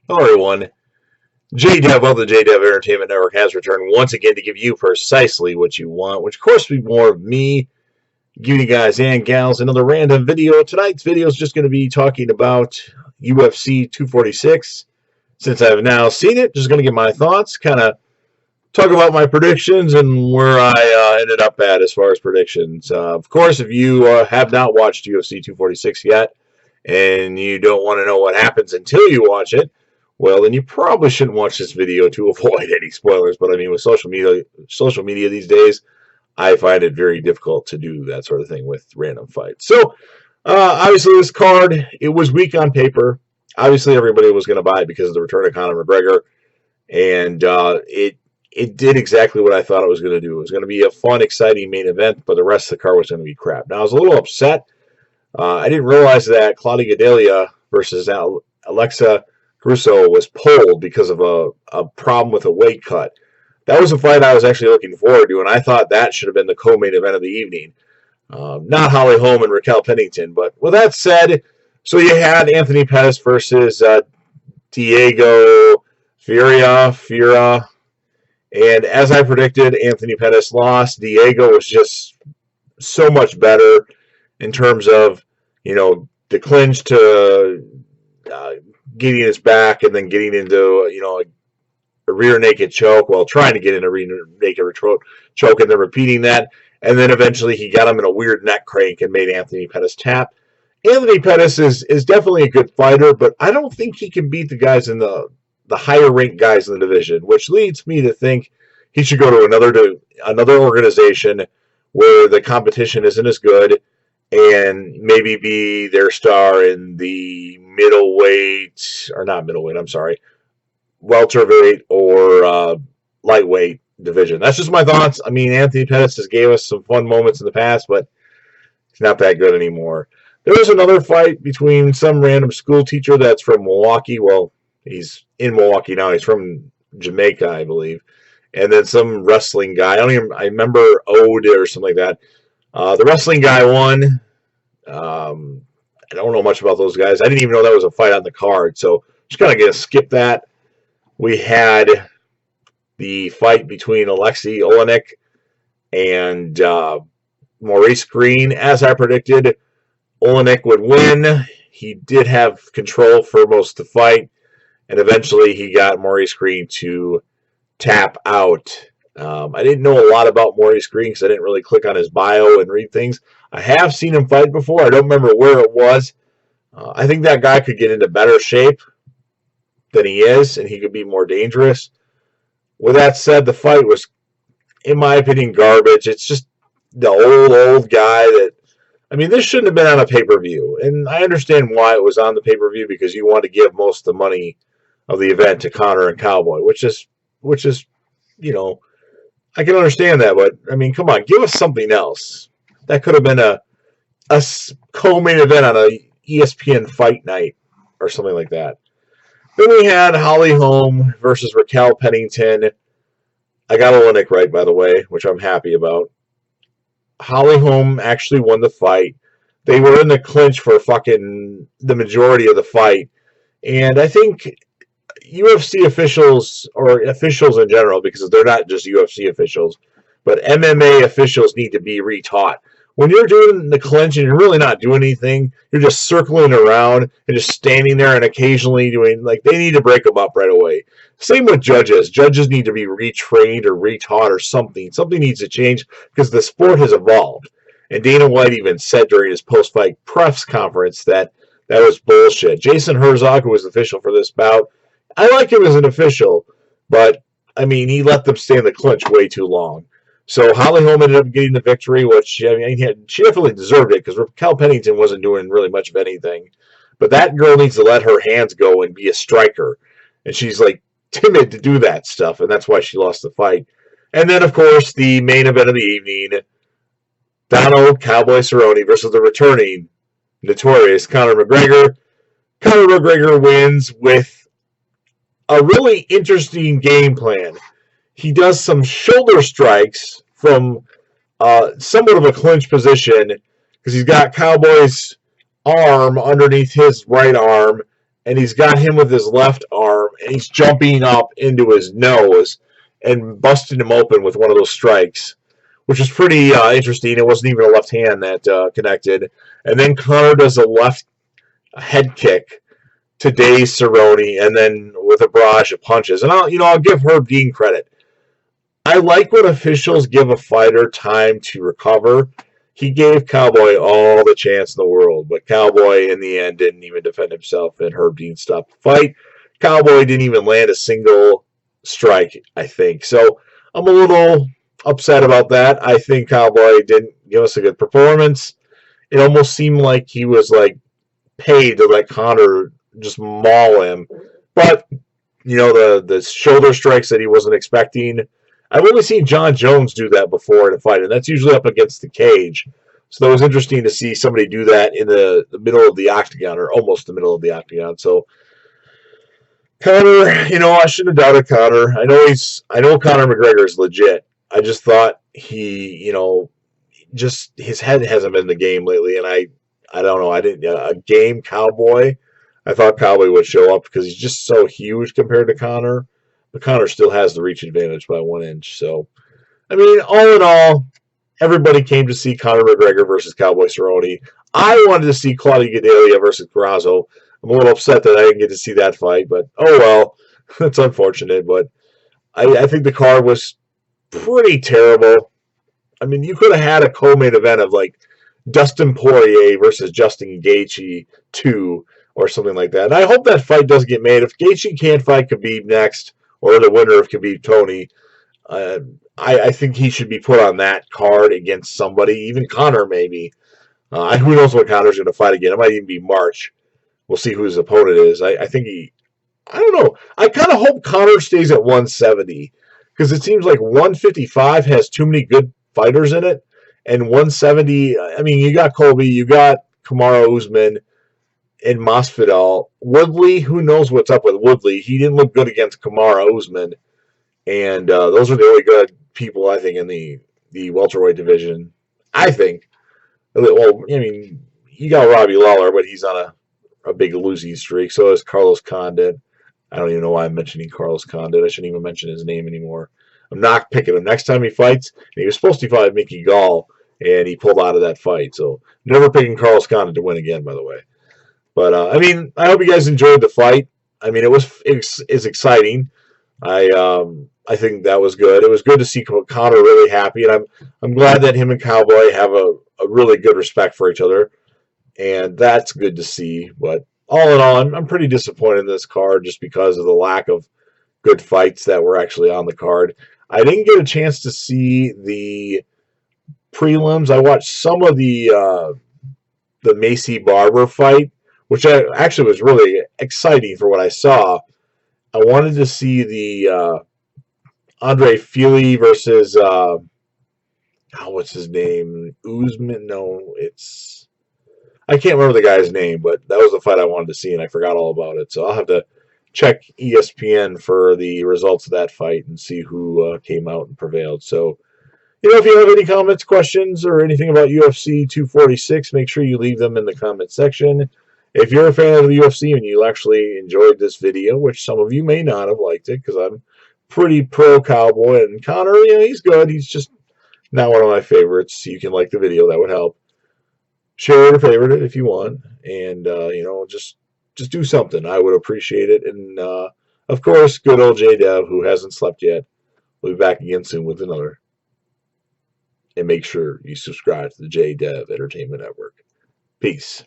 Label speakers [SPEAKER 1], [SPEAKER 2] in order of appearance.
[SPEAKER 1] Hello, everyone. JDev of the JDev Entertainment Network has returned once again to give you precisely what you want, which, of course, will be more of me giving you guys and gals another random video. Tonight's video is just going to be talking about UFC 246. Since I've now seen it, just going to give my thoughts, kind of talk about my predictions and where I ended up at as far as predictions. Of course, if you have not watched UFC 246 yet and you don't want to know what happens until you watch it, well, then you probably shouldn't watch this video to avoid any spoilers. But I mean, with social media these days, I find it very difficult to do that sort of thing with random fights. So, obviously, this card, it was weak on paper. Obviously, everybody was going to buy it because of the return of Conor McGregor, and it did exactly what I thought it was going to do. It was going to be a fun, exciting main event, but the rest of the card was going to be crap. Now, I was a little upset. I didn't realize that Claudia Gadelha versus Alexa Russo was pulled because of a problem with a weight cut. That was a fight I was actually looking forward to, and I thought that should have been the co-main event of the evening. Not Holly Holm and Raquel Pennington. But with that said, so you had Anthony Pettis versus Diego Fira. And as I predicted, Anthony Pettis lost. Diego was just so much better in terms of, the clinch to getting his back and then getting into, a rear naked choke, trying to get in a rear naked choke and then repeating that. And then eventually he got him in a weird neck crank and made Anthony Pettis tap. Anthony Pettis is definitely a good fighter, but I don't think he can beat the guys in the higher ranked guys in the division, which leads me to think he should go to another organization where the competition isn't as good and maybe be their star in the welterweight or lightweight division. That's just my thoughts. I mean, Anthony Pettis has gave us some fun moments in the past, but he's not that good anymore. There was another fight between some random school teacher that's from Milwaukee. Well, he's in Milwaukee now. He's from Jamaica, I believe. And then some wrestling guy. I remember Ode or something like that. The wrestling guy won. I don't know much about those guys. I didn't even know that was a fight on the card. So just kind of going to skip that. We had the fight between Alexei Olenek and Maurice Green. As I predicted, Olenek would win. He did have control for most of the fight. And eventually he got Maurice Green to tap out. I didn't know a lot about Maurice Green because I didn't really click on his bio and read things. I have seen him fight before. I don't remember where it was. I think that guy could get into better shape than he is, and he could be more dangerous. With that said, the fight was, in my opinion, garbage. It's just the old guy that, I mean, this shouldn't have been on a pay-per-view. And I understand why it was on the pay-per-view, because you want to give most of the money of the event to Conor and Cowboy, which is, I can understand that, but I mean, come on, give us something else. That could have been a co-main event on a ESPN Fight Night or something like that. Then we had Holly Holm versus Raquel Pennington. I got Olenek right, by the way, which I'm happy about. Holly Holm actually won the fight. They were in the clinch for fucking the majority of the fight. And I think UFC officials, or officials in general, because they're not just UFC officials, but MMA officials need to be retaught. When you're doing the clinch and you're really not doing anything, you're just circling around and just standing there and occasionally doing, they need to break them up right away. Same with judges. Judges need to be retrained or retaught or something. Something needs to change because the sport has evolved. And Dana White even said during his post-fight press conference that was bullshit. Jason Herzog, who was the official for this bout, I like him as an official, but, I mean, he let them stay in the clinch way too long. So Holly Holm ended up getting the victory, which she definitely deserved it because Raquel Pennington wasn't doing really much of anything. But that girl needs to let her hands go and be a striker. And she's, timid to do that stuff, and that's why she lost the fight. And then, of course, the main event of the evening, Donald Cowboy Cerrone versus the returning notorious Conor McGregor. Conor McGregor wins with a really interesting game plan. He does some shoulder strikes from somewhat of a clinch position because he's got Cowboy's arm underneath his right arm, and he's got him with his left arm. and he's jumping up into his nose and busting him open with one of those strikes, which was pretty interesting. It wasn't even a left hand that connected. And then Conor does a left head kick to daze Cerrone, and then with a barrage of punches. And I'll give Herb Dean credit. I like when officials give a fighter time to recover. He gave Cowboy all the chance in the world, but Cowboy in the end didn't even defend himself, and Herb Dean stopped the fight. Cowboy didn't even land a single strike, I think. So I'm a little upset about that. I think Cowboy didn't give us a good performance. It almost seemed like he was like paid to let Conor just maul him. But, the shoulder strikes that he wasn't expecting. I've only seen John Jones do that before in a fight, and that's usually up against the cage. So that was interesting to see somebody do that in the middle of the octagon, or almost the middle of the octagon. So Conor, I shouldn't have doubted Conor. I know Conor McGregor is legit. I just thought he, just his head hasn't been in the game lately, and I don't know. I didn't a game Cowboy. I thought Cowboy would show up because he's just so huge compared to Conor. But Conor still has the reach advantage by 1 inch. So, all in all, everybody came to see Conor McGregor versus Cowboy Cerrone. I wanted to see Claudio Gadelha versus Carrazzo. I'm a little upset that I didn't get to see that fight, but oh well. That's unfortunate. But I think the card was pretty terrible. You could have had a co-main event of like Dustin Poirier versus Justin Gaethje 2 or something like that. And I hope that fight does get made. If Gaethje can't fight Khabib next, or the winner of Khabib Tony, I think he should be put on that card against somebody, even Conor maybe. Who knows what Conor's going to fight again? It might even be March. We'll see who his opponent is. I don't know. I kind of hope Conor stays at 170 because it seems like 155 has too many good fighters in it. And 170, you got Colby, you got Kamaru Usman, and Masvidal. Woodley, who knows what's up with Woodley? He didn't look good against Kamaru Usman. And those are the only good people, I think, in the welterweight division. I think. Well, you got Robbie Lawler, but he's on a big losing streak. So is Carlos Condit. I don't even know why I'm mentioning Carlos Condit. I shouldn't even mention his name anymore. I'm not picking him. Next time he fights, and he was supposed to fight Mickey Gall, and he pulled out of that fight. So never picking Carlos Condit to win again, by the way. But, I hope you guys enjoyed the fight. It's exciting. I think that was good. It was good to see Conor really happy, and I'm glad that him and Cowboy have a really good respect for each other, and that's good to see. But all in all, I'm pretty disappointed in this card just because of the lack of good fights that were actually on the card. I didn't get a chance to see the prelims. I watched some of the Macy Barber fight, which actually was really exciting for what I saw. I wanted to see the Andre Fili versus what's his name? Usman? No, I can't remember the guy's name, but that was the fight I wanted to see, and I forgot all about it. So I'll have to check ESPN for the results of that fight and see who came out and prevailed. So, if you have any comments, questions, or anything about UFC 246, make sure you leave them in the comment section. If you're a fan of the UFC and you actually enjoyed this video, which some of you may not have liked it, because I'm pretty pro Cowboy, and Conor, he's good. He's just not one of my favorites. You can like the video. That would help. Share it or favorite it if you want. And, just do something. I would appreciate it. And, of course, good old J-Dev, who hasn't slept yet, will be back again soon with another. And make sure you subscribe to the J-Dev Entertainment Network. Peace.